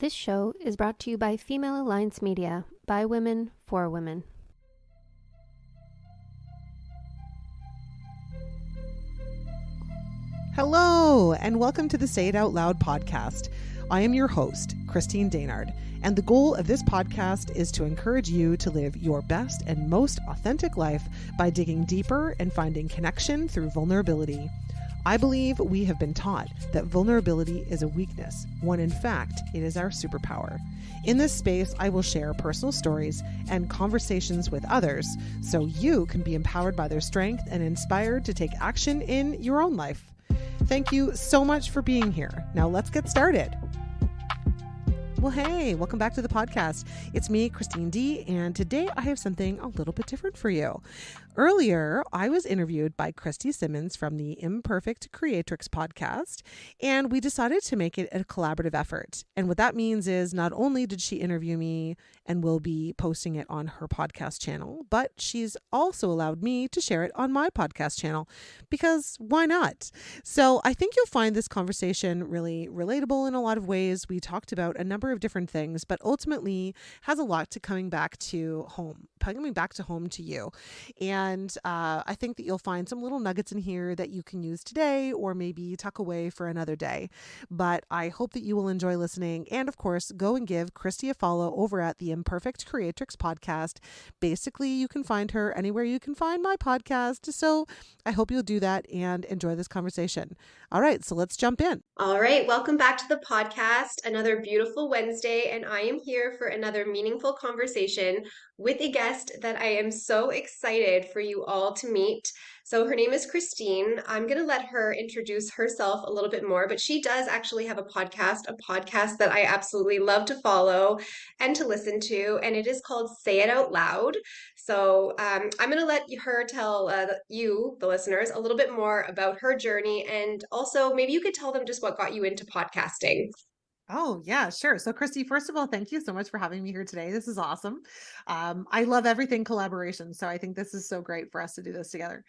This show is brought to you by Female Alliance Media, by women, for women. Hello, and welcome to the Say It Out Loud podcast. I am your host, Christine Daynard, and the goal of this podcast is to encourage you to live your best and most authentic life by digging deeper and finding connection through vulnerability. I believe we have been taught that vulnerability is a weakness, when in fact it is our superpower. In this space, I will share personal stories and conversations with others so you can be empowered by their strength and inspired to take action in your own life. Thank you so much for being here. Now let's get started. Well, hey, welcome back to the podcast. It's me, Christine D, and today I have something a little bit different for you. Earlier, I was interviewed by Krista Simons from the Imperfect Creatrix podcast, and we decided to make it a collaborative effort. And what that means is not only did she interview me and will be posting it on her podcast channel, but she's also allowed me to share it on my podcast channel, because why not? So I think you'll find this conversation really relatable in a lot of ways. We talked about a number of different things, but ultimately has a lot to coming back to home to you. And I think that you'll find some little nuggets in here that you can use today or maybe tuck away for another day. But I hope that you will enjoy listening. And of course, go and give Krista a follow over at the Imperfect Creatrix podcast. Basically, you can find her anywhere you can find my podcast. So I hope you'll do that and enjoy this conversation. All right, so let's jump in. All right, welcome back to the podcast. Another beautiful Wednesday, and I am here for another meaningful conversation with a guest that I am so excited for you all to meet. So, her name is Christine. I'm going to let her introduce herself a little bit more, but she does actually have a podcast that I absolutely love to follow and to listen to, and it is called Say It Out Loud. So I'm going to let her tell you, the listeners, a little bit more about her journey. And also, maybe you could tell them just what got you into podcasting. Oh, yeah, sure. So, Christy, first of all, thank you so much for having me here today. This is awesome. I love everything collaboration. So, I think this is so great for us to do this together.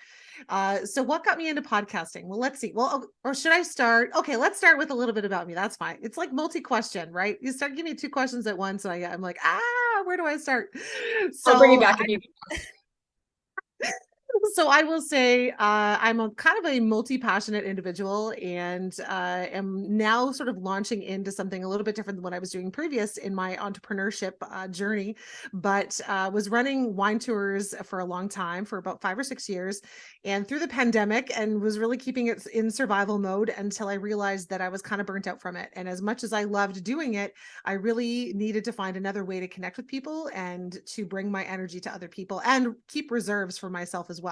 So, what got me into podcasting? Well, let's see. Well, or should I start? Okay, let's start with a little bit about me. That's fine. It's like multi-question, right? You start giving me two questions at once. And I'm like, where do I start? I'll bring you So, back if you. So I will say I'm a kind of a multi-passionate individual and am now sort of launching into something a little bit different than what I was doing previous in my entrepreneurship journey, but was running wine tours for a long time, for about 5 or 6 years, and through the pandemic, and was really keeping it in survival mode until I realized that I was kind of burnt out from it. And as much as I loved doing it, I really needed to find another way to connect with people and to bring my energy to other people and keep reserves for myself as well.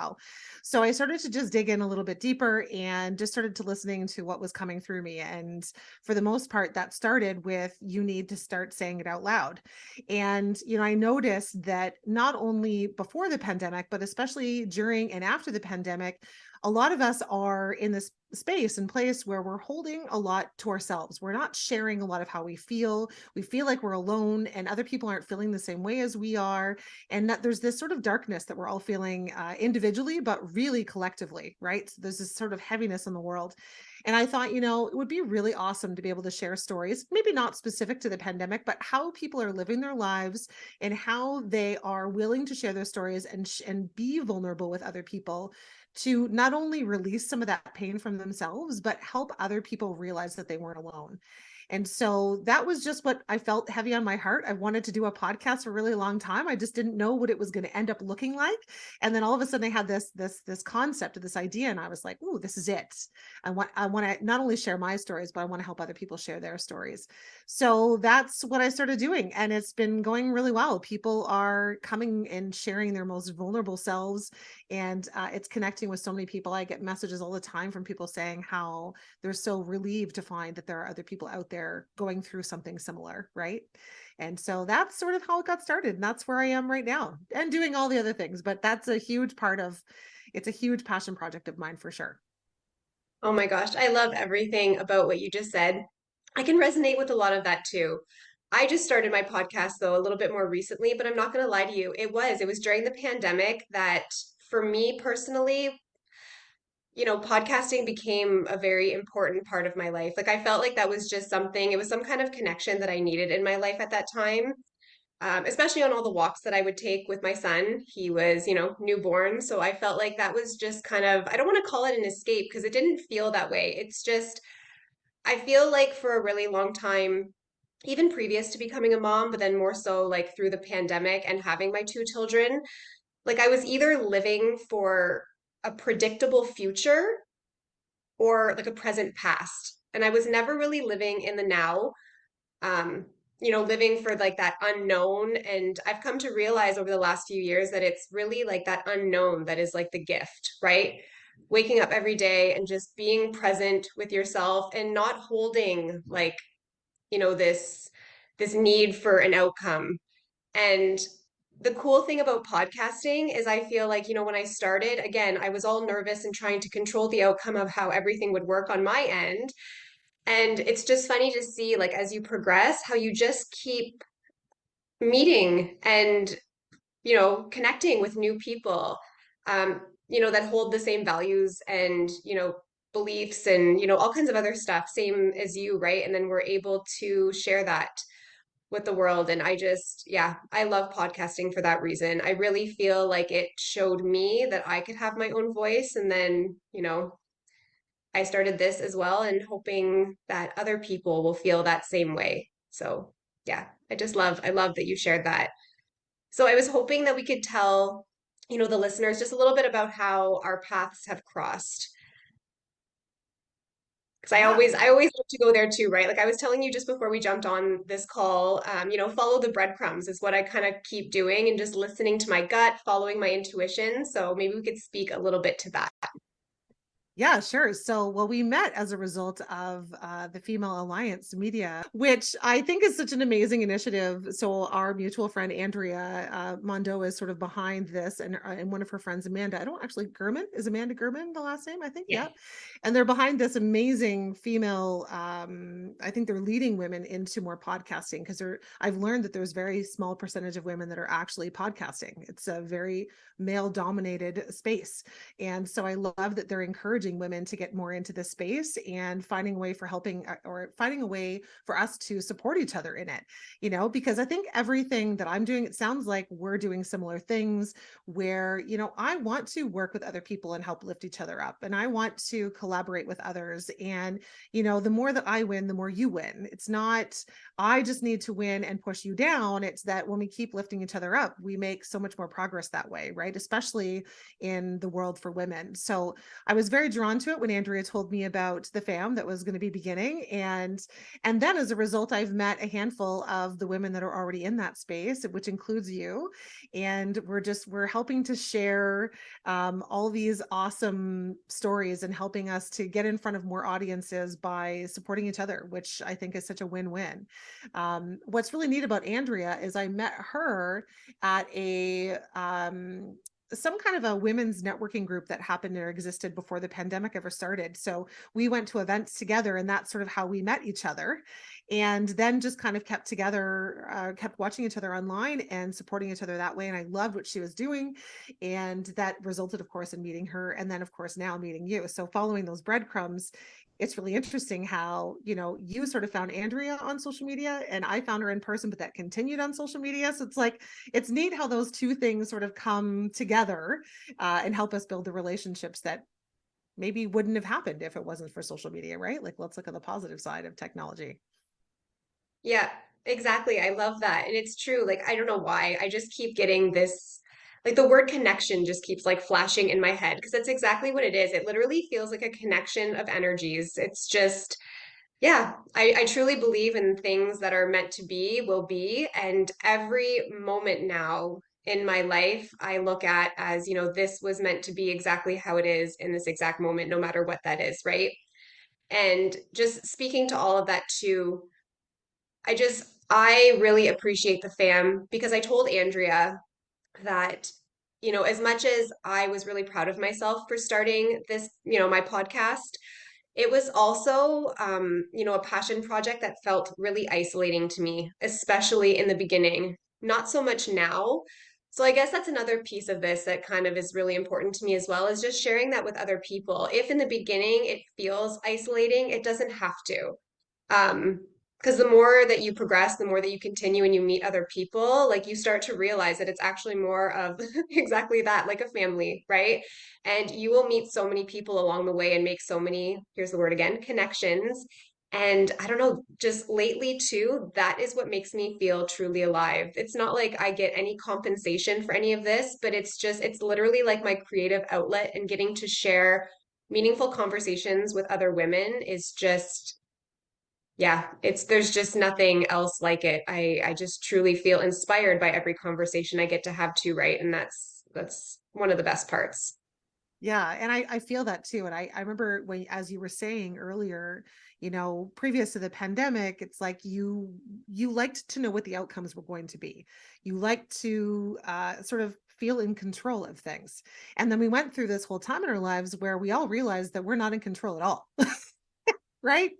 So I started to just dig in a little bit deeper and just started to listening to what was coming through me. And for the most part, that started with you need to start saying it out loud. And, I noticed that not only before the pandemic, but especially during and after the pandemic, a lot of us are in this space and place where we're holding a lot to ourselves. We're not sharing a lot of how we feel. We feel like we're alone and other people aren't feeling the same way as we are. And that there's this sort of darkness that we're all feeling individually, but really collectively, right? So there's this sort of heaviness in the world. And I thought, it would be really awesome to be able to share stories, maybe not specific to the pandemic, but how people are living their lives and how they are willing to share their stories and be vulnerable with other people to not only release some of that pain from themselves, but help other people realize that they weren't alone. And so that was just what I felt heavy on my heart. I wanted to do a podcast for a really long time. I just didn't know what it was going to end up looking like. And then all of a sudden I had this concept, this idea, and I was like, "Ooh, this is it. I want to not only share my stories, but I want to help other people share their stories." So that's what I started doing, and it's been going really well. People are coming and sharing their most vulnerable selves, and it's connecting with so many people. I get messages all the time from people saying how they're so relieved to find that there are other people out there going through something similar, right? And so that's sort of how it got started, and that's where I am right now, and doing all the other things. But that's a huge part of it's a huge passion project of mine for sure. Oh my gosh, I love everything about what you just said. I can resonate with a lot of that too. I just started my podcast though a little bit more recently, but I'm not going to lie to you. It was during the pandemic that for me personally, podcasting became a very important part of my life. Like I felt like that was just something, it was some kind of connection that I needed in my life at that time. Especially on all the walks that I would take with my son. He was, newborn. So I felt like that was just kind of, I don't want to call it an escape because it didn't feel that way. It's just, I feel like for a really long time, even previous to becoming a mom, but then more so like through the pandemic and having my two children, like I was either living for a predictable future or like a present past. And I was never really living in the now, um, living for like that unknown. And I've come to realize over the last few years that it's really like that unknown that is like the gift, right? Waking up every day and just being present with yourself and not holding like, this need for an outcome. And the cool thing about podcasting is I feel like, when I started, again, I was all nervous and trying to control the outcome of how everything would work on my end. And it's just funny to see, like, as you progress, how you just keep meeting and, connecting with new people, that hold the same values and, beliefs and, all kinds of other stuff, same as you, right? And then we're able to share that with the world. And yeah, I love podcasting for that reason. I really feel like it showed me that I could have my own voice. And then, I started this as well and hoping that other people will feel that same way. So yeah, I love that you shared that. So I was hoping that we could tell, the listeners just a little bit about how our paths have crossed. Because Yeah. I always love to go there too, right? Like I was telling you just before we jumped on this call, follow the breadcrumbs is what I kind of keep doing and just listening to my gut, following my intuition. So maybe we could speak a little bit to that. Yeah, sure. So, well, we met as a result of the Female Alliance Media, which I think is such an amazing initiative. So, our mutual friend Andrea Mondo is sort of behind this, and one of her friends, Amanda. I don't actually Gurman is Amanda Gurman the last name? I think. Yeah. Yeah, and they're behind this amazing female. I think they're leading women into more podcasting because I've learned that there's very small percentage of women that are actually podcasting. It's a very male dominated space, and so I love that they're encouraging women to get more into this space and finding a way for helping or finding a way for us to support each other in it, because I think everything that I'm doing, it sounds like we're doing similar things where, I want to work with other people and help lift each other up. And I want to collaborate with others. And, the more that I win, the more you win. It's not, I just need to win and push you down. It's that when we keep lifting each other up, we make so much more progress that way, right? Especially in the world for women. So I was very drawn to it when Andrea told me about the fam that was going to be beginning. And then as a result, I've met a handful of the women that are already in that space, which includes you. And we're helping to share all these awesome stories and helping us to get in front of more audiences by supporting each other, which I think is such a win-win. What's really neat about Andrea is I met her at some kind of a women's networking group that happened or existed before the pandemic ever started. So we went to events together, and that's sort of how we met each other. And then just kind of kept together, kept watching each other online and supporting each other that way. And I loved what she was doing. And that resulted, of course, in meeting her. And then, of course, now meeting you. So following those breadcrumbs, it's really interesting how, you sort of found Andrea on social media and I found her in person, but that continued on social media. So it's like, it's neat how those two things sort of come together and help us build the relationships that maybe wouldn't have happened if it wasn't for social media, right? Like, let's look at the positive side of technology. Yeah, exactly. I love that. And it's true. Like, I don't know why. I just keep getting this, like the word connection just keeps like flashing in my head because that's exactly what it is. It literally feels like a connection of energies. It's just, yeah, I truly believe in things that are meant to be will be. And every moment now in my life, I look at as, this was meant to be exactly how it is in this exact moment, no matter what that is, right? And just speaking to all of that too, I really appreciate the fam because I told Andrea that, as much as I was really proud of myself for starting this, my podcast, it was also, a passion project that felt really isolating to me, especially in the beginning. Not so much now. So I guess that's another piece of this that kind of is really important to me as well, is just sharing that with other people. If in the beginning it feels isolating, it doesn't have to. Because the more that you progress, the more that you continue and you meet other people, like you start to realize that it's actually more of exactly that, like a family, right? And you will meet so many people along the way and make so many, here's the word again, connections. And I don't know, just lately too, that is what makes me feel truly alive. It's not like I get any compensation for any of this, but it's literally like my creative outlet, and getting to share meaningful conversations with other women is just, yeah, there's just nothing else like it. I just truly feel inspired by every conversation I get to have too, right? And that's one of the best parts. Yeah, and I feel that too. And I remember when, as you were saying earlier, previous to the pandemic, it's like you liked to know what the outcomes were going to be. You liked to sort of feel in control of things. And then we went through this whole time in our lives where we all realized that we're not in control at all. Right.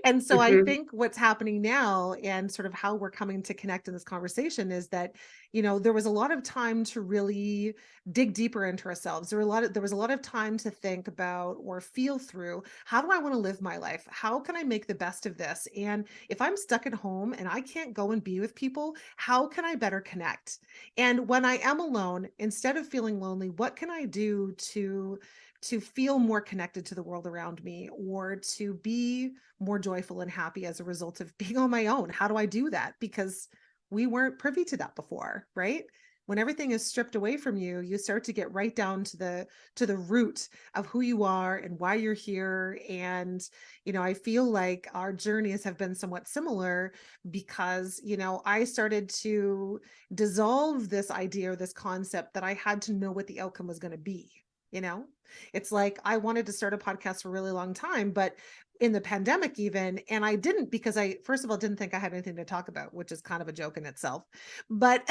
And so I Hmm. think what's happening now and sort of how we're coming to connect in this conversation is that, there was a lot of time to really dig deeper into ourselves. There was a lot of time to think about or feel through, how do I want to live my life? How can I make the best of this? And if I'm stuck at home and I can't go and be with people, how can I better connect? And when I am alone, instead of feeling lonely, what can I do to feel more connected to the world around me, or to be more joyful and happy as a result of being on my own? How do I do that? Because we weren't privy to that before, right? When everything is stripped away from you, you start to get right down to the root of who you are and why you're here. And I feel like our journeys have been somewhat similar, because I started to dissolve this idea or this concept that I had to know what the outcome was going to be. you know it's like I wanted to start a podcast for a really long time, but in the pandemic even, and I didn't, because I, first of all, didn't think I had anything to talk about, which is kind of a joke in itself. But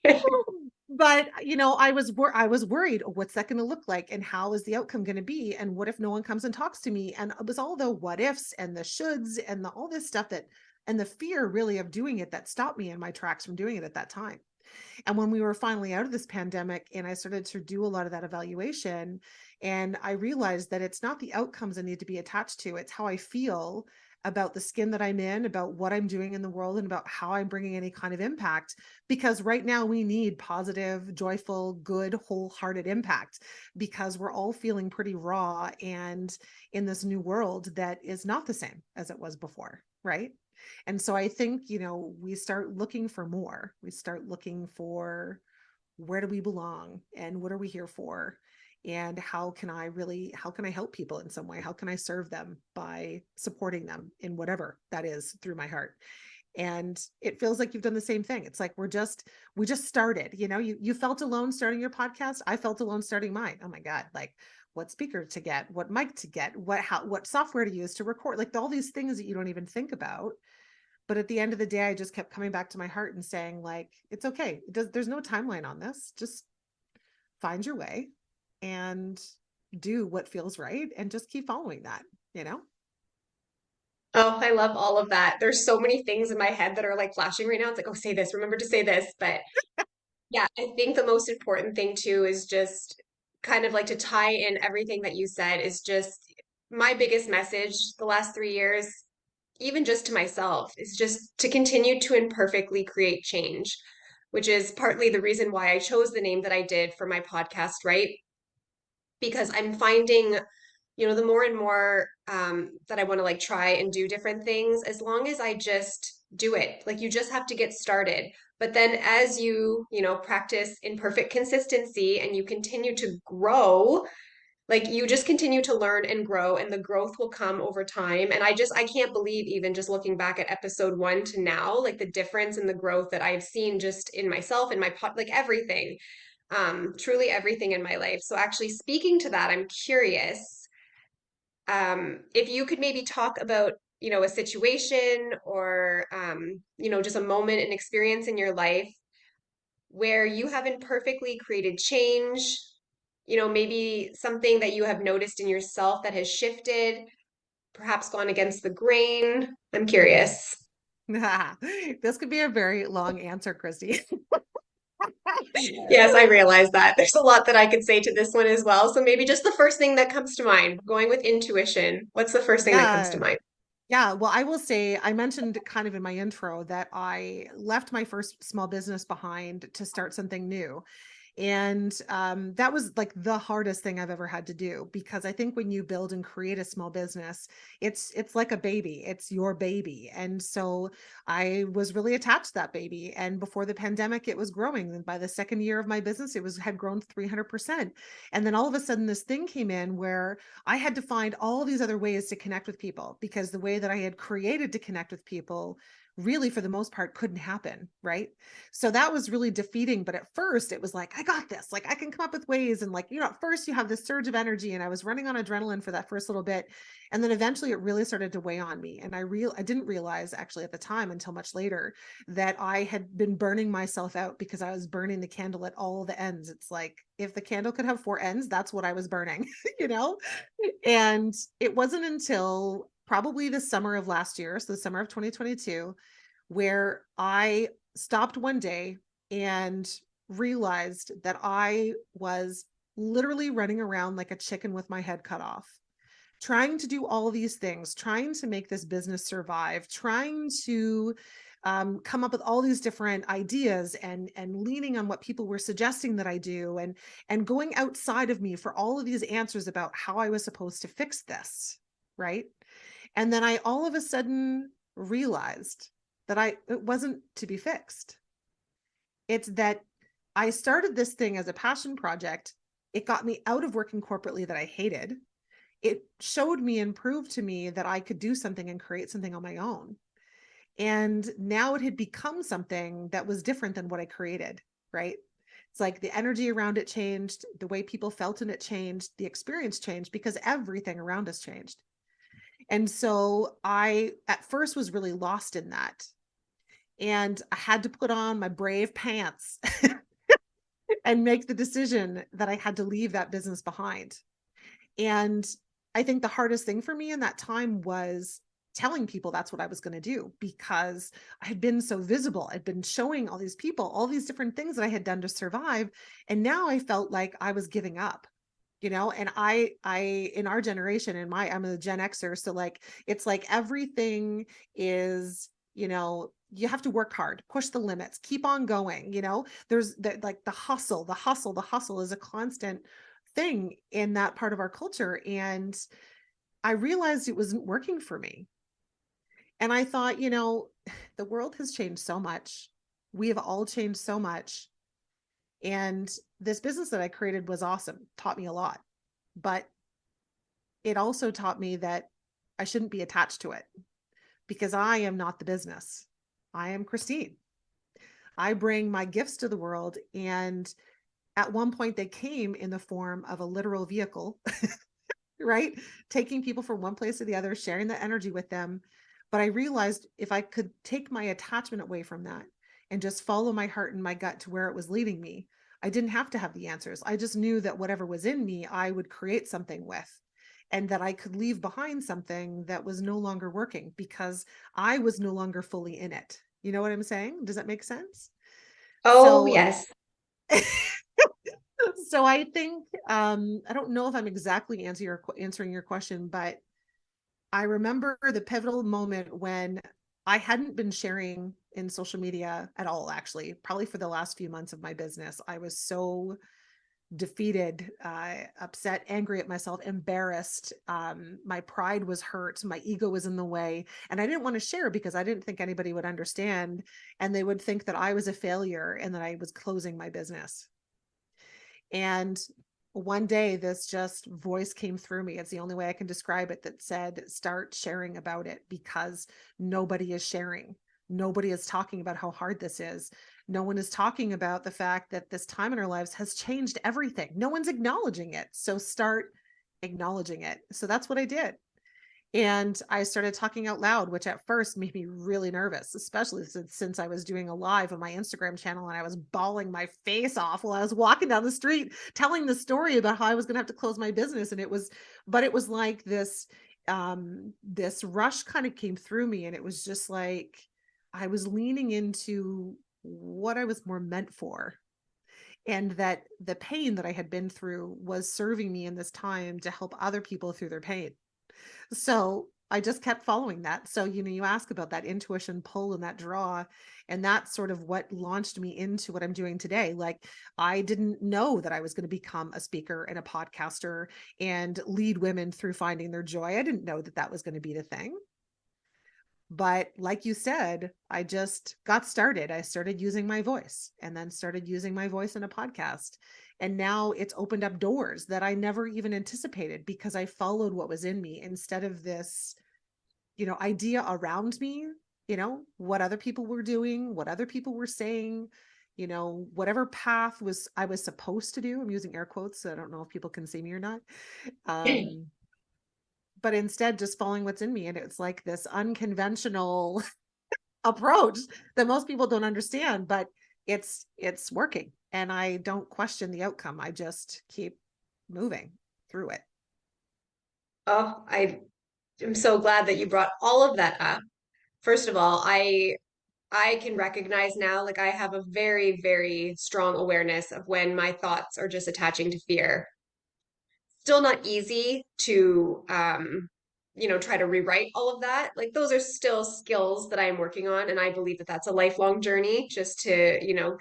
I was worried, "Oh, what's that going to look like, and how is the outcome going to be, and what if no one comes and talks to me?" And it was all the what ifs and the shoulds and all this stuff, and the fear really of doing it, that stopped me in my tracks from doing it at that time. And when we were finally out of this pandemic and I started to do a lot of that evaluation, and I realized that it's not the outcomes I need to be attached to, it's how I feel about the skin that I'm in, about what I'm doing in the world, and about how I'm bringing any kind of impact. Because right now we need positive, joyful, good, wholehearted impact, because we're all feeling pretty raw and in this new world that is not the same as it was before, right? And so I think, we start looking for more. We start looking for, where do we belong, and what are we here for? And how can I help people in some way? How can I serve them by supporting them in whatever that is through my heart? And it feels like you've done the same thing. It's like we just started, you felt alone starting your podcast. I felt alone starting mine. Oh my God. Like, what speaker to get, what mic to get, what software to use to record, like all these things that you don't even think about. But at the end of the day, I just kept coming back to my heart and saying, like, it's okay. There's no timeline on this. Just find your way and do what feels right, and just keep following that, you know? Oh, I love all of that. There's so many things in my head that are like flashing right now. It's like, oh, say this, remember to say this. But yeah, I think the most important thing too is just kind of like to tie in everything that you said, is just my biggest message the last 3 years, even just to myself, is just to continue to imperfectly create change, which is partly the reason why I chose the name that I did for my podcast, right? Because I'm finding, the more and more that I want to like try and do different things, as long as I just do it, like you just have to get started. But then as practice imperfect consistency and you continue to grow, like you just continue to learn and grow, and the growth will come over time. And I can't believe, even just looking back at episode 1 to now, like the difference in the growth that I've seen just in myself, in my like everything, truly everything in my life. So actually speaking to that, I'm curious, if you could maybe talk about, a situation or, just a moment, an experience in your life where you have imperfectly created change, maybe something that you have noticed in yourself that has shifted, perhaps gone against the grain. I'm curious. This could be a very long answer, Christy. Yes, I realize that. There's a lot that I could say to this one as well. So maybe just the first thing that comes to mind, going with intuition. What's the first thing that comes to Yeah. mind? Yeah, well, I will say I mentioned kind of in my intro that I left my first small business behind to start something new. And that was like the hardest thing I've ever had to do, because I think when you build and create a small business, it's like a baby. It's your baby. And so I was really attached to that baby. And before the pandemic, it was growing. And by the second year of my business, it was had grown 300%. And then all of a sudden this thing came in where I had to find all these other ways to connect with people, because the way that I had created to connect with people really for the most part couldn't happen, right? So that was really defeating. But at first it was like, I got this, like I can come up with ways. And like, at first you have this surge of energy, and I was running on adrenaline for that first little bit. And then eventually it really started to weigh on me. And I didn't realize actually at the time until much later that I had been burning myself out, because I was burning the candle at all the ends. It's like, if the candle could have four ends, that's what I was burning, you know? And it wasn't until probably the summer of last year, so the summer of 2022, where I stopped one day and realized that I was literally running around like a chicken with my head cut off, trying to do all these things, trying to make this business survive, trying to come up with all these different ideas, and leaning on what people were suggesting that I do, and going outside of me for all of these answers about how I was supposed to fix this, right? And then I all of a sudden realized that it wasn't to be fixed. It's that I started this thing as a passion project. It got me out of working corporately that I hated. It showed me and proved to me that I could do something and create something on my own. And now it had become something that was different than what I created, right? It's like the energy around it changed, the way people felt in it changed, the experience changed, because everything around us changed. And so I, at first, was really lost in that. And I had to put on my brave pants and make the decision that I had to leave that business behind. And I think the hardest thing for me in that time was telling people that's what I was going to do, because I had been so visible. I'd been showing all these people all these different things that I had done to survive. And now I felt like I was giving up. And I in our generation, I'm a Gen Xer, so like it's like everything is, you have to work hard, push the limits, keep on going. There's that, like the hustle is a constant thing in that part of our culture. And I realized it wasn't working for me. And I thought, the world has changed so much. We have all changed so much. And this business that I created was awesome, taught me a lot. But it also taught me that I shouldn't be attached to it, because I am not the business. I am Christine. I bring my gifts to the world. And at one point, they came in the form of a literal vehicle, right? Taking people from one place to the other, sharing the energy with them. But I realized if I could take my attachment away from that and just follow my heart and my gut to where it was leading me, I didn't have to have the answers. I just knew that whatever was in me, I would create something with, and that I could leave behind something that was no longer working, because I was no longer fully in it. You know what I'm saying? Does that make sense? Oh, So yes. so I think I don't know if I'm exactly answering your question, but I remember the pivotal moment when I hadn't been sharing in social media at all, actually, probably for the last few months of my business. I was so defeated, upset, angry at myself, embarrassed. My pride was hurt. My ego was in the way. And I didn't want to share, because I didn't think anybody would understand. And they would think that I was a failure and that I was closing my business. And one day this just voice came through me. It's the only way I can describe it, that said, start sharing about it, because nobody is sharing. Nobody is talking about how hard this is. No one is talking about the fact that this time in our lives has changed everything. No one's acknowledging it. So start acknowledging it. So that's what I did. And I started talking out loud, which at first made me really nervous, especially since I was doing a live on my Instagram channel, and I was bawling my face off while I was walking down the street, telling the story about how I was going to have to close my business. And it was like this rush kind of came through me. And it was just like, I was leaning into what I was more meant for. and that the pain that I had been through was serving me in this time to help other people through their pain. So I just kept following that. So, you ask about that intuition pull and that draw, and that's sort of what launched me into what I'm doing today. Like, I didn't know that I was going to become a speaker and a podcaster and lead women through finding their joy. I didn't know that that was going to be the thing. But like you said, I just got started. I started using my voice and then started using my voice in a podcast. And now it's opened up doors that I never even anticipated because I followed what was in me instead of this, idea around me, what other people were doing, what other people were saying, whatever path I was supposed to do. I'm using air quotes, so I don't know if people can see me or not. But instead just following what's in me. And it's like this unconventional approach that most people don't understand, but it's working. And I don't question the outcome. I just keep moving through it. Oh, I am so glad that you brought all of that up. First of all, I can recognize now, like I have a very, very strong awareness of when my thoughts are just attaching to fear. Still not easy to try to rewrite all of that. Like those are still skills that I'm working on, and I believe that that's a lifelong journey just to,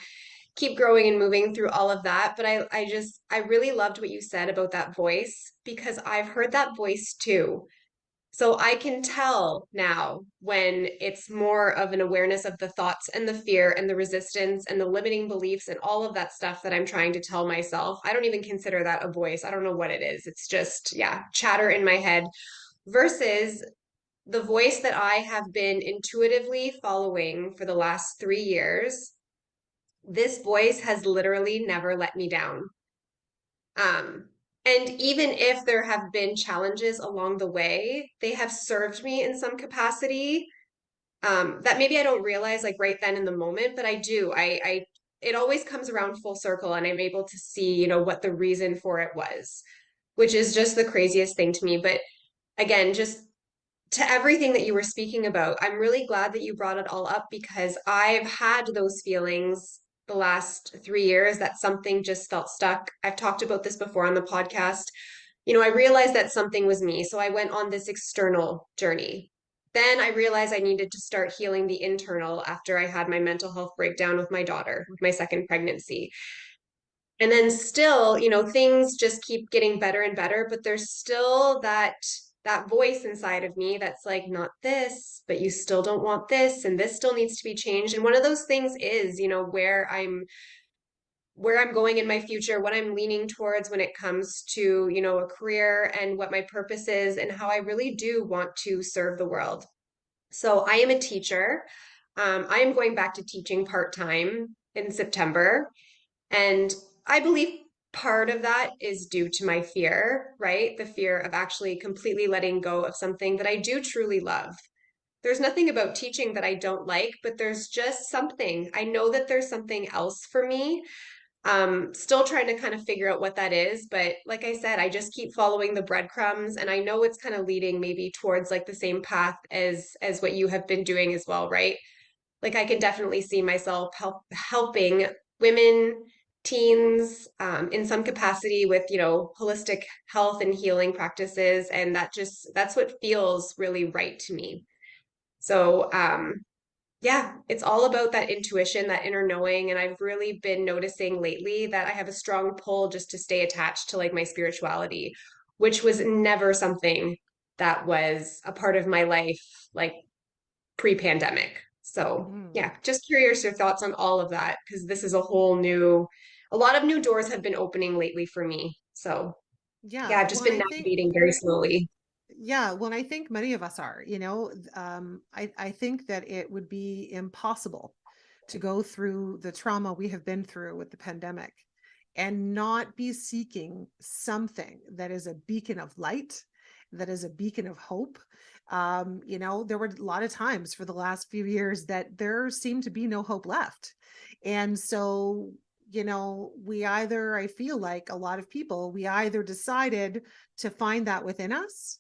keep growing and moving through all of that. But I really loved what you said about that voice because I've heard that voice too. So I can tell now when it's more of an awareness of the thoughts and the fear and the resistance and the limiting beliefs and all of that stuff that I'm trying to tell myself. I don't even consider that a voice. I don't know what it is. It's just, yeah, chatter in my head versus the voice that I have been intuitively following for the last 3 years. This voice has literally never let me down. Um, and even if there have been challenges along the way, they have served me in some capacity that maybe I don't realize like right then in the moment, but I do. It always comes around full circle, and I'm able to see, what the reason for it was, which is just the craziest thing to me. But again, just to everything that you were speaking about, I'm really glad that you brought it all up because I've had those feelings the last 3 years that something just felt stuck. I've talked about this before on the podcast. I realized that something was me. So I went on this external journey. Then I realized I needed to start healing the internal after I had my mental health breakdown with my daughter, with my second pregnancy. And then still, things just keep getting better and better, but there's still that voice inside of me that's like, not this, but you still don't want this, and this still needs to be changed. And one of those things is, where I'm going in my future, what I'm leaning towards when it comes to, a career and what my purpose is and how I really do want to serve the world. So I am a teacher. I am going back to teaching part-time in September. And I believe part of that is due to my fear, right? The fear of actually completely letting go of something that I do truly love. There's nothing about teaching that I don't like, but there's just something. I know that there's something else for me. Still trying to kind of figure out what that is, but like I said, I just keep following the breadcrumbs, and I know it's kind of leading maybe towards like the same path as what you have been doing as well, right? Like I can definitely see myself helping women, teens, in some capacity with, holistic health and healing practices. And that's what feels really right to me. So, yeah, it's all about that intuition, that inner knowing. And I've really been noticing lately that I have a strong pull just to stay attached to like my spirituality, which was never something that was a part of my life, like pre-pandemic. So Mm. yeah, just curious your thoughts on all of that because this is a lot of new doors have been opening lately for me. So Yeah. yeah, I've just Well, and been I think, navigating very slowly. yeah, well, and I think many of us are, I think that it would be impossible to go through the trauma we have been through with the pandemic and not be seeking something that is a beacon of light, that is a beacon of hope. There were a lot of times for the last few years that there seemed to be no hope left. And so, I feel like a lot of people, we either decided to find that within us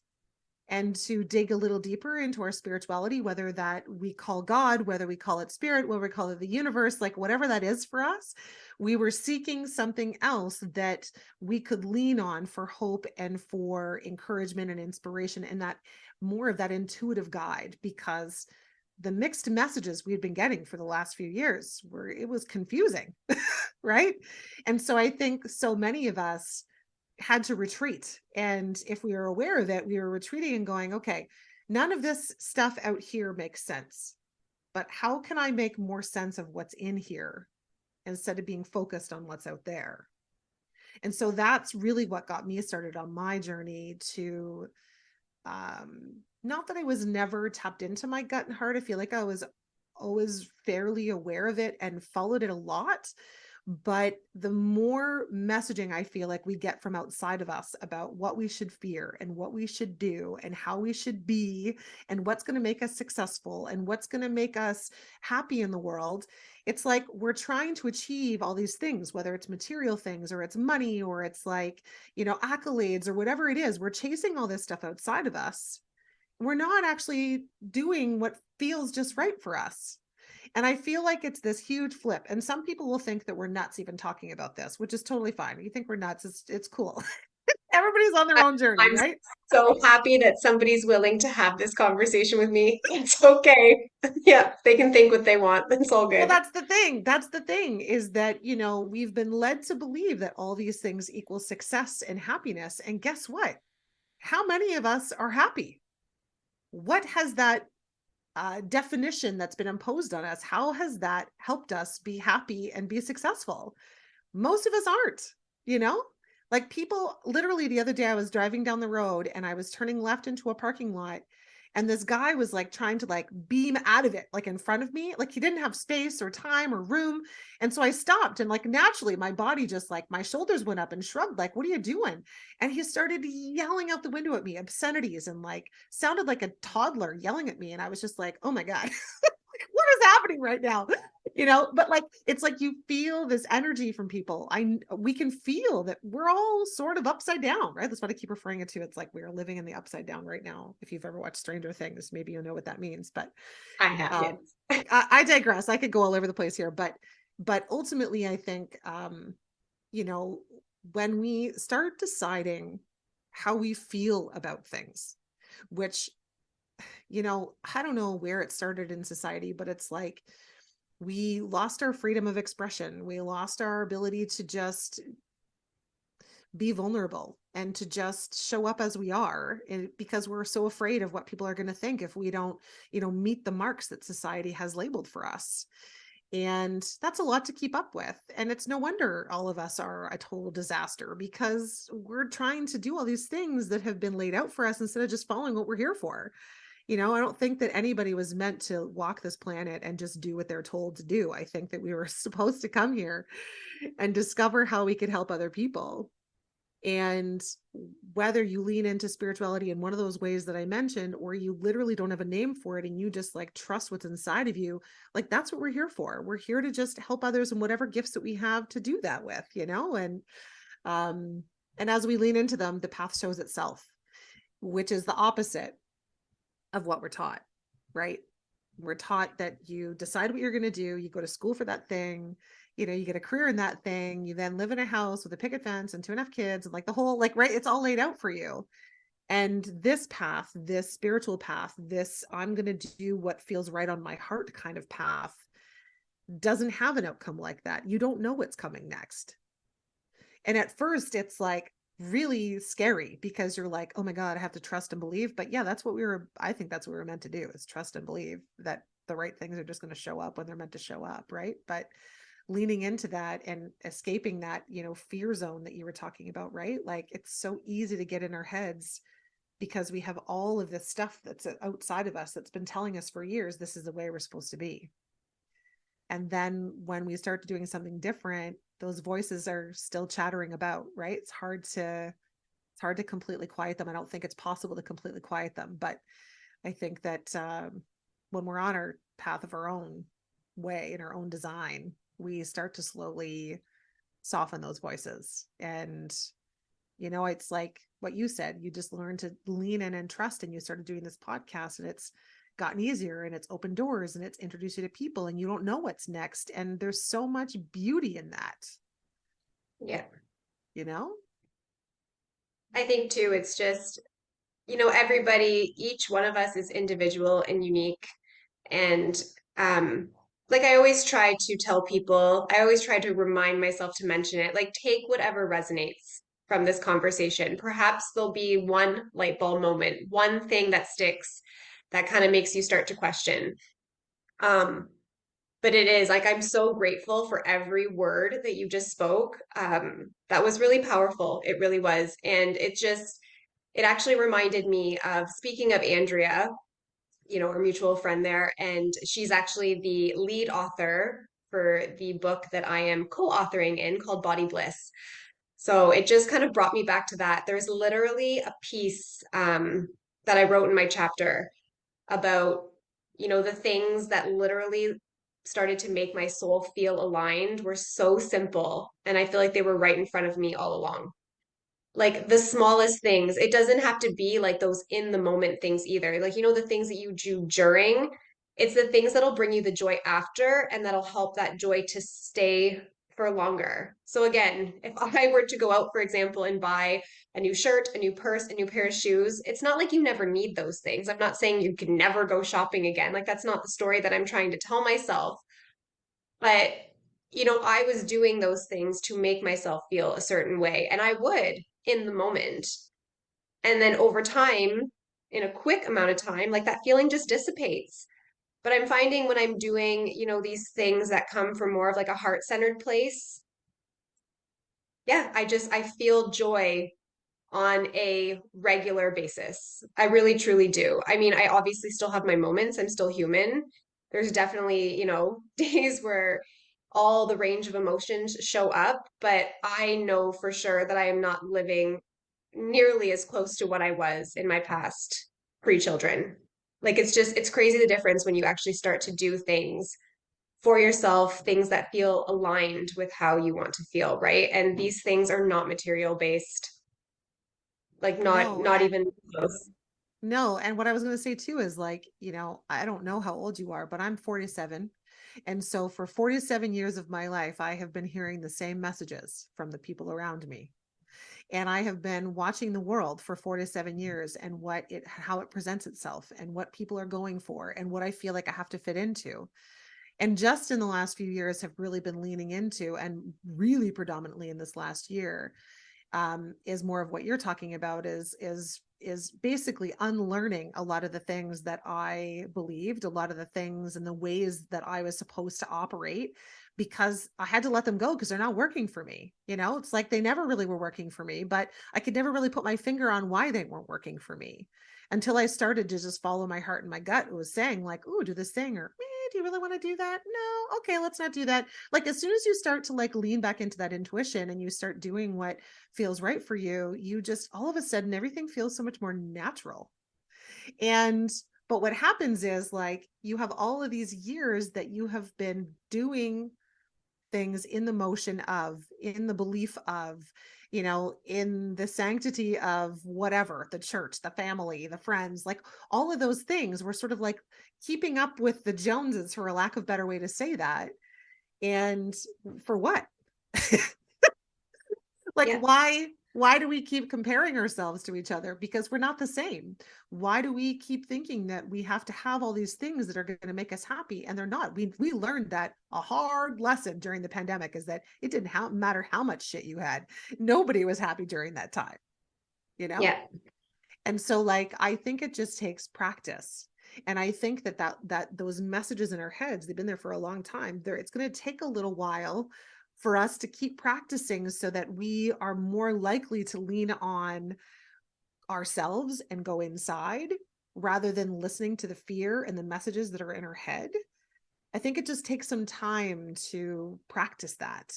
and to dig a little deeper into our spirituality, whether that we call God, whether we call it spirit, whether we call it the universe, like whatever that is for us, we were seeking something else that we could lean on for hope and for encouragement and inspiration, and that more of that intuitive guide, because the mixed messages we had been getting for the last few years it was confusing, right? And so I think so many of us had to retreat. And if we were aware of it, we were retreating and going, okay, none of this stuff out here makes sense, but how can I make more sense of what's in here instead of being focused on what's out there? And so that's really what got me started on my journey to, not that I was never tapped into my gut and heart. I feel like I was always fairly aware of it and followed it a lot. But the more messaging I feel like we get from outside of us about what we should fear and what we should do and how we should be and what's going to make us successful and what's going to make us happy in the world, it's like we're trying to achieve all these things, whether it's material things or it's money or it's like, accolades or whatever it is. We're chasing all this stuff outside of us. We're not actually doing what feels just right for us. And I feel like it's this huge flip. And some people will think that we're nuts even talking about this, which is totally fine. You think we're nuts, it's cool. Everybody's on their own journey, I'm right? so happy that somebody's willing to have this conversation with me. It's okay. Yeah, they can think what they want. It's all Well, good. that's the thing. That's the thing is that, we've been led to believe that all these things equal success and happiness. And guess what? How many of us are happy? What has that definition that's been imposed on us, how has that helped us be happy and be successful? Most of us aren't, you know? Like people, literally the other day, I was driving down the road and I was turning left into a parking lot. And this guy was like trying to like beam out of it, like in front of me. Like he didn't have space or time or room. And so I stopped and like naturally my body just like my shoulders went up and shrugged, like, what are you doing? And he started yelling out the window at me, obscenities, and like sounded like a toddler yelling at me. And I was just like, oh my God, what is happening right now? But like it's like you feel this energy from people. We can feel that we're all sort of upside down, right? That's what I keep referring it to. It's like we're living in the upside down right now. If you've ever watched Stranger Things, maybe you'll know what that means. But I have, um yes. I digress. I could go all over the place here, but ultimately I think you know when we start deciding how we feel about things, which I don't know where it started in society, but it's like we lost our freedom of expression. We lost our ability to just be vulnerable and to just show up as we are, because we're so afraid of what people are going to think if we don't, meet the marks that society has labeled for us. And that's a lot to keep up with. And it's no wonder all of us are a total disaster because we're trying to do all these things that have been laid out for us instead of just following what we're here for. I don't think that anybody was meant to walk this planet and just do what they're told to do. I think that we were supposed to come here and discover how we could help other people. And whether you lean into spirituality in one of those ways that I mentioned, or you literally don't have a name for it and you just like trust what's inside of you, like that's what we're here for. We're here to just help others in whatever gifts that we have to do that with, and as we lean into them, the path shows itself, which is the opposite of what we're taught, right? We're taught that you decide what you're going to do. You go to school for that thing, you get a career in that thing. You then live in a house with a picket fence and 2.5 kids and like the whole, like, right. It's all laid out for you. And this path, this spiritual path, this I'm going to do what feels right on my heart kind of path doesn't have an outcome like that. You don't know what's coming next. And at first it's like really scary because you're like, oh my God, I have to trust and believe. But yeah, I think that's what we were meant to do, is trust and believe that the right things are just going to show up when they're meant to show up. Right. But leaning into that and escaping that, fear zone that you were talking about, right? Like it's so easy to get in our heads because we have all of this stuff that's outside of us that's been telling us for years, this is the way we're supposed to be. And then when we start doing something different, those voices are still chattering about, right? It's hard to completely quiet them. I don't think it's possible to completely quiet them, but I think that when we're on our path of our own way in our own design, we start to slowly soften those voices. And, it's like what you said, you just learned to lean in and trust, and you started doing this podcast, and it's gotten easier, and it's opened doors, and it's introduced you to people, and you don't know what's next. And there's so much beauty in that. Yeah. You know? I think too, it's just, everybody, each one of us is individual and unique. And um, like I always try to tell people, I always try to remind myself to mention it, like take whatever resonates from this conversation. Perhaps there'll be one light bulb moment, one thing that sticks that kind of makes you start to question. Um, but it is like I'm so grateful for every word that you just spoke. That was really powerful. It really was. And it actually reminded me of, speaking of Andrea, our mutual friend there, and she's actually the lead author for the book that I am co-authoring in called Body Bliss. So it just kind of brought me back to that. There's literally a piece that I wrote in my chapter about, the things that literally started to make my soul feel aligned were so simple. And I feel like they were right in front of me all along. Like the smallest things. It doesn't have to be like those in the moment things either. Like, the things that you do during, it's the things that'll bring you the joy after, and that'll help that joy to stay for longer. So again, if I were to go out, for example, and buy a new shirt, a new purse, a new pair of shoes, it's not like you never need those things. I'm not saying you can never go shopping again. Like that's not the story that I'm trying to tell myself. But, I was doing those things to make myself feel a certain way, and I would in the moment. And then over time, in a quick amount of time, like that feeling just dissipates. But I'm finding when I'm doing, these things that come from more of like a heart-centered place, yeah, I feel joy on a regular basis. I really truly do. I mean, I obviously still have my moments. I'm still human. There's definitely, days where all the range of emotions show up, but I know for sure that I am not living nearly as close to what I was in my past pre-children. Like it's crazy the difference when you actually start to do things for yourself, things that feel aligned with how you want to feel, right? And these things are not material based, like not No, not and even close. no, and what I was going to say too is like, I don't know how old you are, but I'm 47. And so for 47 years of my life, I have been hearing the same messages from the people around me. And I have been watching the world for 47 years, and how it presents itself, and what people are going for, and what I feel like I have to fit into. And just in the last few years have really been leaning into, and really predominantly in this last year, is more of what you're talking about, is basically unlearning a lot of the things that I believed, a lot of the things and the ways that I was supposed to operate, because I had to let them go because they're not working for me. It's like they never really were working for me, but I could never really put my finger on why they weren't working for me until I started to just follow my heart and my gut. It was saying like, "Ooh, do this thing," or do you really want to do that? No. Okay, let's not do that. Like as soon as you start to like lean back into that intuition and you start doing what feels right for you, you just all of a sudden everything feels so much more natural. And but what happens is like you have all of these years that you have been doing things in the motion of, in the belief of, in the sanctity of whatever, the church, the family, the friends, like all of those things were sort of like keeping up with the Joneses, for a lack of better way to say that. And for what? Like Yeah. why do we keep comparing ourselves to each other? Because we're not the same. Why do we keep thinking that we have to have all these things that are going to make us happy, and they're not? We learned that a hard lesson during the pandemic is that it didn't matter how much shit you had. Nobody was happy during that time, you know? Yeah. And so like I think it just takes practice. And I think that those messages in our heads, they've been there for a long time. It's going to take a little while for us to keep practicing so that we are more likely to lean on ourselves and go inside rather than listening to the fear and the messages that are in our head. I think it just takes some time to practice that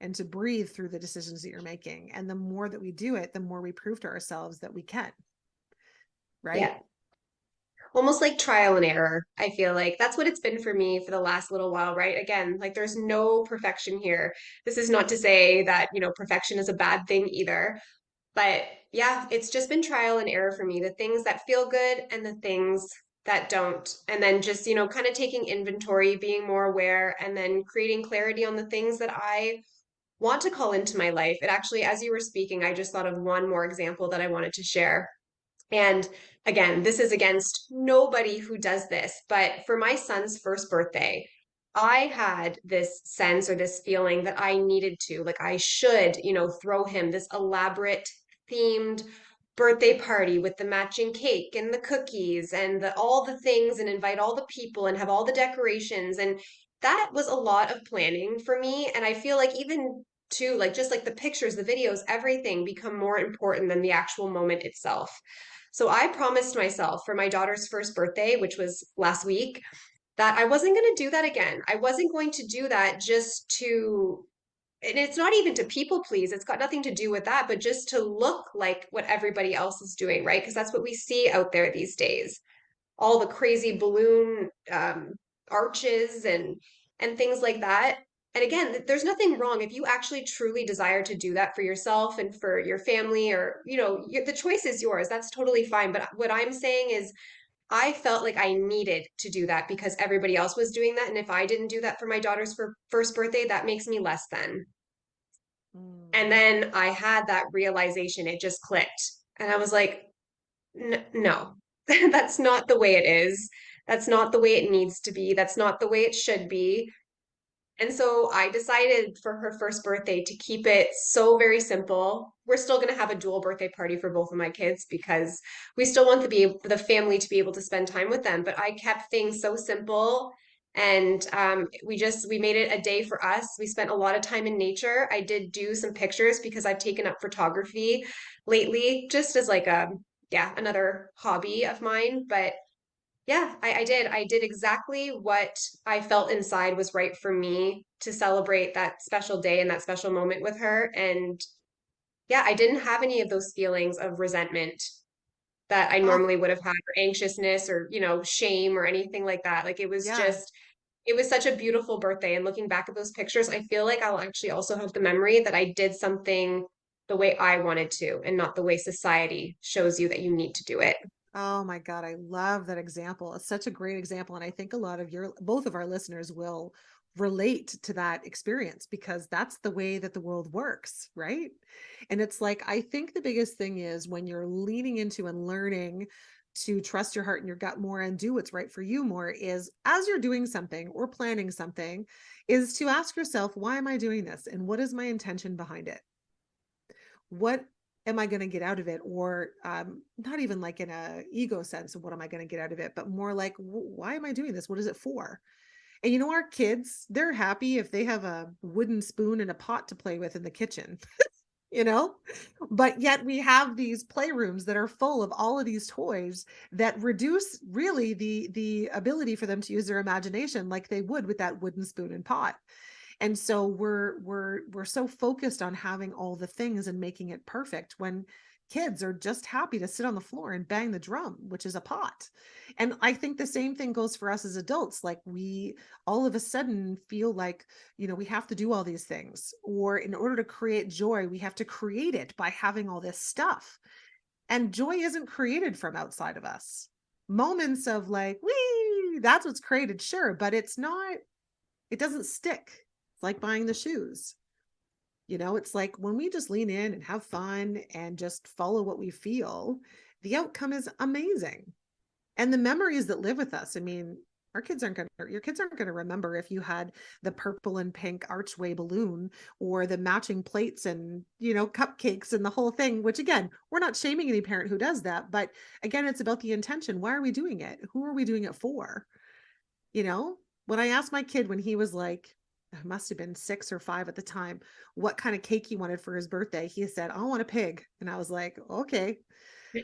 and to breathe through the decisions that you're making. And the more that we do it, the more we prove to ourselves that we can, right? Yeah. Almost like trial and error. I feel like that's what it's been for me for the last little while, right? Again, like there's no perfection here. This is not to say that, perfection is a bad thing either. But yeah, it's just been trial and error for me. The things that feel good and the things that don't. And then just, kind of taking inventory, being more aware, and then creating clarity on the things that I want to call into my life. It actually, as you were speaking, I just thought of one more example that I wanted to share. And again, this is against nobody who does this, but for my son's first birthday, I had this sense or this feeling that I needed to, like I should, throw him this elaborate themed birthday party with the matching cake and the cookies and all the things and invite all the people and have all the decorations. And that was a lot of planning for me. And I feel like even too, like just like the pictures, the videos, everything become more important than the actual moment itself. So I promised myself for my daughter's first birthday, which was last week, that I wasn't going to do that again. I wasn't going to do that just to, and it's not even to people please. It's got nothing to do with that, but just to look like what everybody else is doing, right? Because that's what we see out there these days. All the crazy balloon arches and things like that. And again, there's nothing wrong if you actually truly desire to do that for yourself and for your family, or the choice is yours. That's totally fine. But what I'm saying is I felt like I needed to do that because everybody else was doing that. And if I didn't do that for my daughter's first birthday, that makes me less than. And Mm. then I had that realization, it just clicked. And I was like, no, that's not the way it is. That's not the way it needs to be. That's not the way it should be. And so I decided for her first birthday to keep it so very simple. We're still going to have a dual birthday party for both of my kids because we still want the family to be able to spend time with them. But I kept things so simple, and we made it a day for us. We spent a lot of time in nature. I did do some pictures because I've taken up photography lately, just as like another hobby of mine. But yeah, I did. I did exactly what I felt inside was right for me to celebrate that special day and that special moment with her. And yeah, I didn't have any of those feelings of resentment that I Oh, normally would have had, or anxiousness, or, shame or anything like that. Like yeah. it was such a beautiful birthday. And looking back at those pictures, I feel like I'll actually also have the memory that I did something the way I wanted to and not the way society shows you that you need to do it. Oh my God, I love that example. It's such a great example. And I think a lot of both of our listeners will relate to that experience because that's the way that the world works, right? And it's like, I think the biggest thing is when you're leaning into and learning to trust your heart and your gut more and do what's right for you more, is as you're doing something or planning something, is to ask yourself, why am I doing this? And what is my intention behind it? What am I going to get out of it? Or not even like in a ego sense of what am I going to get out of it, but more like, why am I doing this? What is it for? And our kids, they're happy if they have a wooden spoon and a pot to play with in the kitchen, you know? But yet we have these playrooms that are full of all of these toys that reduce really the ability for them to use their imagination like they would with that wooden spoon and pot. And so we're so focused on having all the things and making it perfect when kids are just happy to sit on the floor and bang the drum, which is a pot. And I think the same thing goes for us as adults. Like we all of a sudden feel like, we have to do all these things, or in order to create joy, we have to create it by having all this stuff. And joy isn't created from outside of us. Moments of like, wee, that's what's created, sure, but it doesn't stick. It's like buying the shoes. It's like when we just lean in and have fun and just follow what we feel, the outcome is amazing. And the memories that live with us, I mean, your kids aren't going to remember if you had the purple and pink archway balloon or the matching plates and, cupcakes and the whole thing, which again, we're not shaming any parent who does that. But again, it's about the intention. Why are we doing it? Who are we doing it for? When I asked my kid when he was like, I must have been 6 or 5 at the time, what kind of cake he wanted for his birthday, he said, I want a pig. And I was like, okay.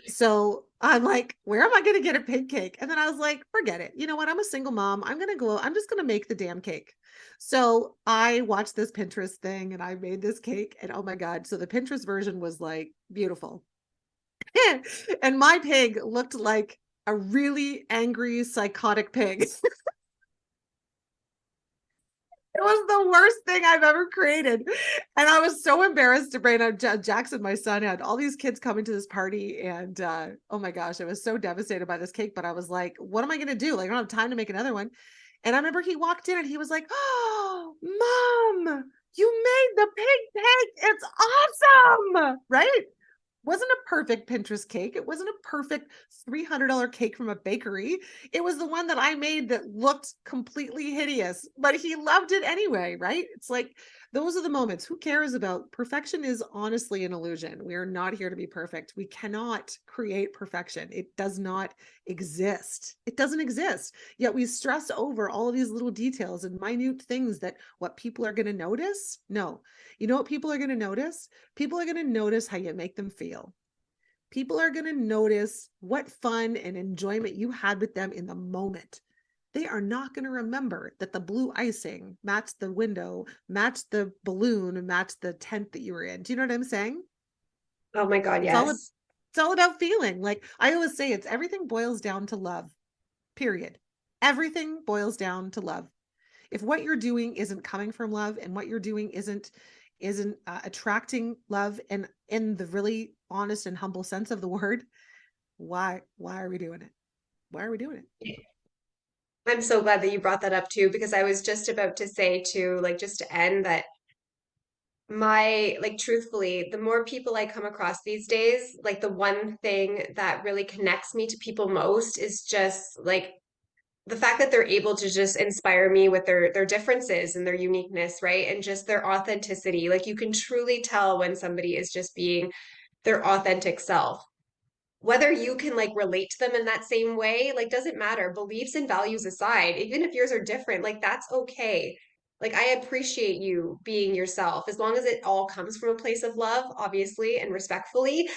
So I'm like, where am I going to get a pig cake? And then I was like, forget it. You know what? I'm a single mom. I'm just going to make the damn cake. So I watched this Pinterest thing and I made this cake. And oh my God. So the Pinterest version was like beautiful. And my pig looked like a really angry, psychotic pig. was the worst thing I've ever created. And I was so embarrassed to bring out Jackson, my son, had all these kids coming to this party. And oh my gosh, I was so devastated by this cake. But I was like, what am I going to do? Like, I don't have time to make another one. And I remember he walked in and he was like, oh, Mom, you made the pig cake. It's awesome. Right? Wasn't a perfect Pinterest cake. It wasn't a perfect $300 cake from a bakery. It was the one that I made that looked completely hideous, but he loved it anyway, right? It's like, those are the moments. Who cares about perfection? Is honestly an illusion. We are not here to be perfect. We cannot create perfection. It does not exist. It doesn't exist. Yet we stress over all of these little details and minute things that what people are going to notice. No, you know what people are going to notice? People are going to notice how you make them feel. People are going to notice what fun and enjoyment you had with them in the moment. They are not going to remember that the blue icing matched the window, matched the balloon, matched the tent that you were in. Do you know what I'm saying? Oh my God, It's all, yes. it's all about feeling. Like I always say, it's everything boils down to love, period. Everything boils down to love. If what you're doing isn't coming from love and what you're doing isn't attracting love and in the really honest and humble sense of the word, why are we doing it? Why are we doing it? I'm so glad that you brought that up too, because I was just about to say too, like just to end that like truthfully, the more people I come across these days, like the one thing that really connects me to people most is just like the fact that they're able to just inspire me with their differences and their uniqueness, right? And just their authenticity. Like you can truly tell when somebody is just being their authentic self. Whether you can like relate to them in that same way, like doesn't matter. Beliefs and values aside, even if yours are different, like that's okay. Like I appreciate you being yourself as long as it all comes from a place of love, obviously, and respectfully.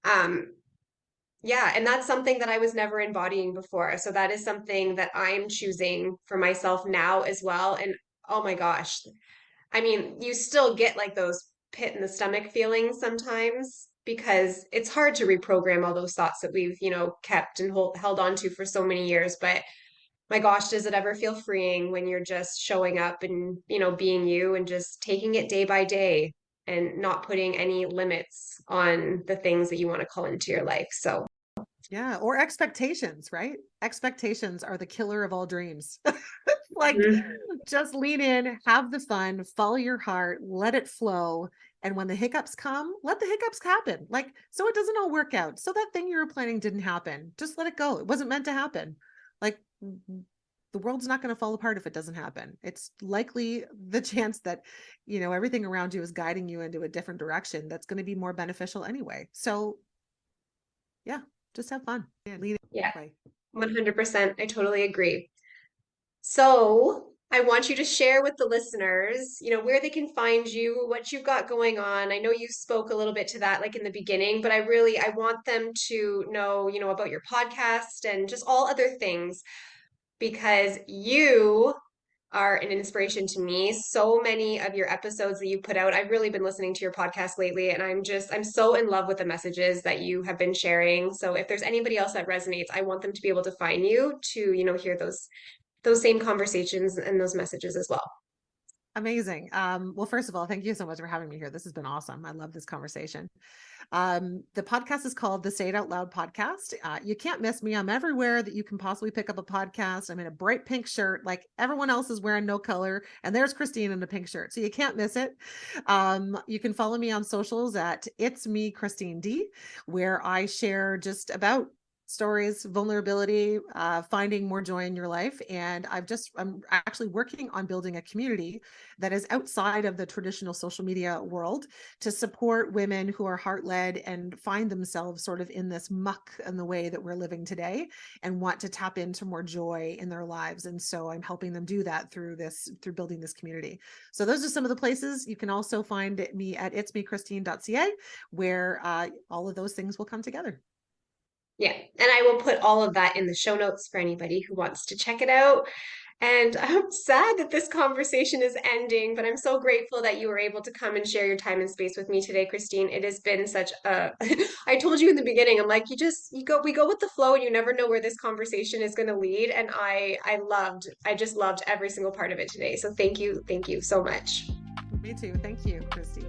Um, yeah, and that's something that I was never embodying before. So that is something that I'm choosing for myself now as well. And oh my gosh, I mean, you still get like those pit in the stomach feelings sometimes because it's hard to reprogram all those thoughts that we've, kept and held on to for so many years. But my gosh, does it ever feel freeing when you're just showing up and, being you and just taking it day by day and not putting any limits on the things that you want to call into your life. So Yeah, or expectations, right? Expectations are the killer of all dreams. Like, mhm. just lean in, have the fun, follow your heart, let it flow. And when the hiccups come, let the hiccups happen. Like, so it doesn't all work out. So that thing you were planning didn't happen. Just let it go. It wasn't meant to happen. Like, the world's not going to fall apart if it doesn't happen. It's likely the chance that, everything around you is guiding you into a different direction that's going to be more beneficial anyway. So, yeah, just have fun. Yeah, lean in, Yeah, play. 100%. I totally agree. So I want you to share with the listeners, where they can find you, what you've got going on. I know you spoke a little bit to that like in the beginning, but I want them to know, about your podcast and just all other things because you are an inspiration to me. So many of your episodes that you put out, I've really been listening to your podcast lately, and I'm so in love with the messages that you have been sharing. So if there's anybody else that resonates, I want them to be able to find you to, hear those same conversations and those messages as well. Amazing. Well, first of all, thank you so much for having me here. This has been awesome. I love this conversation. The podcast is called the Say It Out Loud podcast. You can't miss me. I'm everywhere that you can possibly pick up a podcast. I'm in a bright pink shirt, like everyone else is wearing no color. And there's Christine in a pink shirt. So you can't miss it. You can follow me on socials at It's Me, Christine D, where I share just about stories, vulnerability, finding more joy in your life. And I'm actually working on building a community that is outside of the traditional social media world to support women who are heart-led and find themselves sort of in this muck in the way that we're living today and want to tap into more joy in their lives. And so I'm helping them do that through building this community. So those are some of the places. You can also find me at itsmechristine.ca, where all of those things will come together. Yeah. And I will put all of that in the show notes for anybody who wants to check it out. And I'm sad that this conversation is ending, but I'm so grateful that you were able to come and share your time and space with me today, Christine. It has been such a, I told you in the beginning, I'm like, we go with the flow and you never know where this conversation is going to lead. And I just loved every single part of it today. So thank you so much. Me too. Thank you, Christy.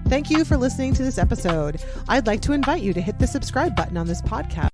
Thank you for listening to this episode. I'd like to invite you to hit the subscribe button on this podcast